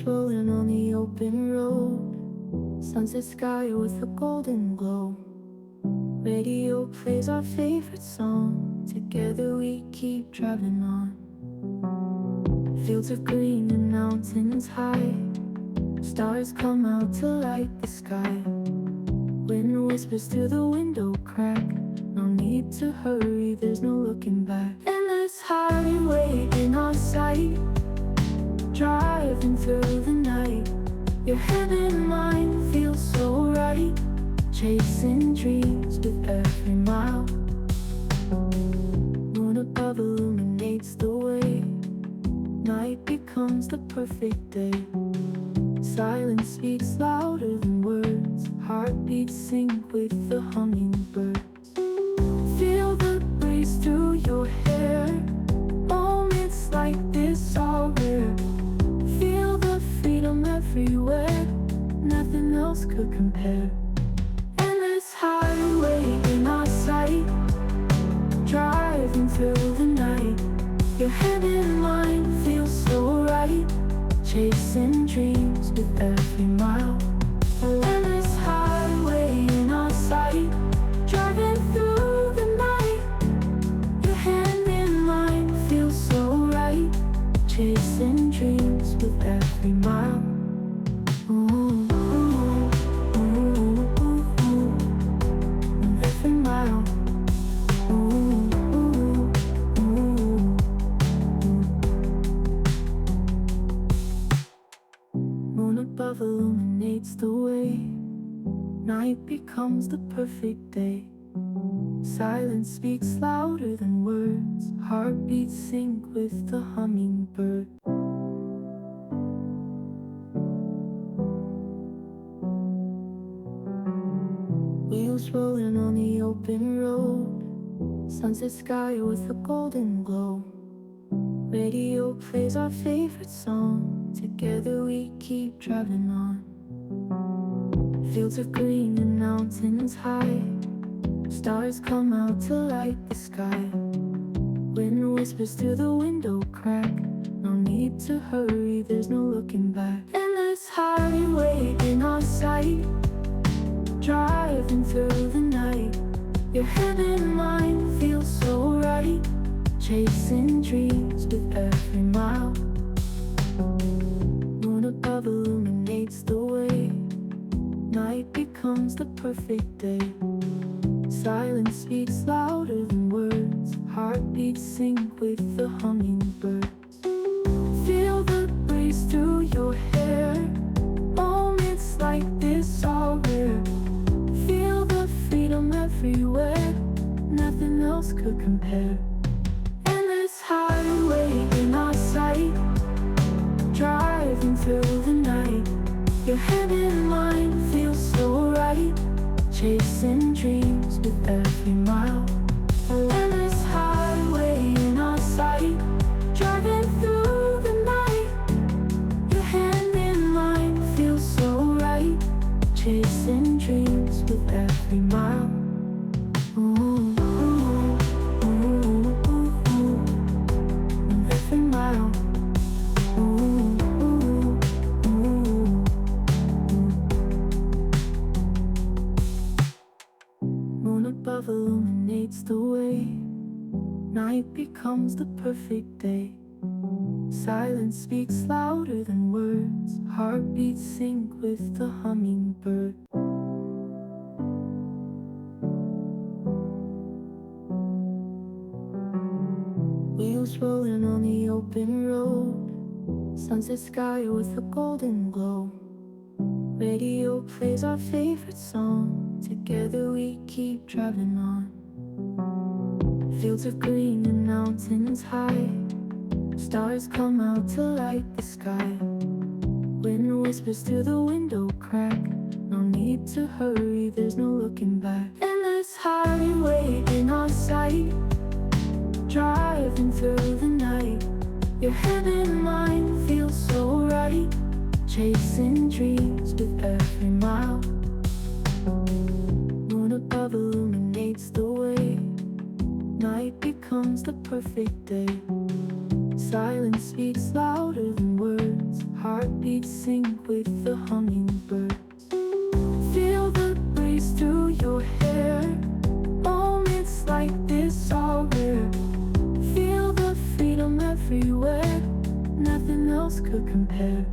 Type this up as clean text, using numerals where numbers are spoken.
Wheels rolling on the open road, sunset sky with a golden glow. Radio plays our favorite song, together we keep driving on. Fields of green and mountains high, stars come out to light the sky. Wind whispers through the window crack, no need to hurry, there's no looking back. Endless highway in our sight, driving through the night. Your head and mind feel so right, chasing dreams with every mile. Moon above illuminates the way, night becomes the perfect day. Silence speaks louder than words, heartbeats sync with the hummingbirds. Feel the breeze through your hair, moments like this are rare. Feel the freedom everywhere, nothing else could compare. Endless highway in our sight, driving through the night. Your head and mind feel so right, chasing dreams with every mile. Endless highway in our sight, driving through the night. Your hand in mine feels so right, chasing dreams with every mile. Ooh, ooh, ooh, ooh, ooh. Every mile. Ooh, ooh, ooh. Moon above illuminates the way, night becomes the perfect day. Silence speaks louder than words, heartbeats sync with the hummingbird. Wheels rolling on the open road, sunset sky with a golden glow. Radio plays our favorite song, together we keep driving on. Fields of green and mountains high, stars come out to light the sky. Wind whispers through the window crack, no need to hurry, there's no looking back. Endless highway in our sight, driving through the night. Your head and mind feel so right, chasing dreams with every mile. Moon above illuminates the way, night becomes the perfect day. Silence speaks louder than words, heartbeats sync with the hummingbirds. Feel the breeze through your hair, moments like this are rare. Feel the freedom everywhere, nothing else could compare. Endless highway in our sight, driving through the night. Your head and mind feel so right, chasing dreams with every mile. Endless highway in our sight, driving through the night. Your hand in mine feels so right, chasing dreams with every mile. Ooh, ooh, ooh, ooh, ooh. Every mile. Ooh, ooh, ooh. Moon above illuminates the way, night becomes the perfect day. Silence speaks louder than words, heartbeats sync with the hummingbird. Wheels rolling on the open road, sunset sky with a golden glow. Radio plays our favorite song, together we keep driving on. Fields of green and mountains high, stars come out to light the sky. Wind whispers through the window crack, no need to hurry, there's no looking back. Endless highway in our sight, driving through the night. Your head and mind feel so right, chasing dreams with every mile. Moon above illuminates the way, night becomes the perfect day. Silence speaks louder than words. Heartbeats sync with the hummingbirds. Feel the breeze through your hair. Moments like this are rare. Feel the freedom everywhere. Nothing else could compare.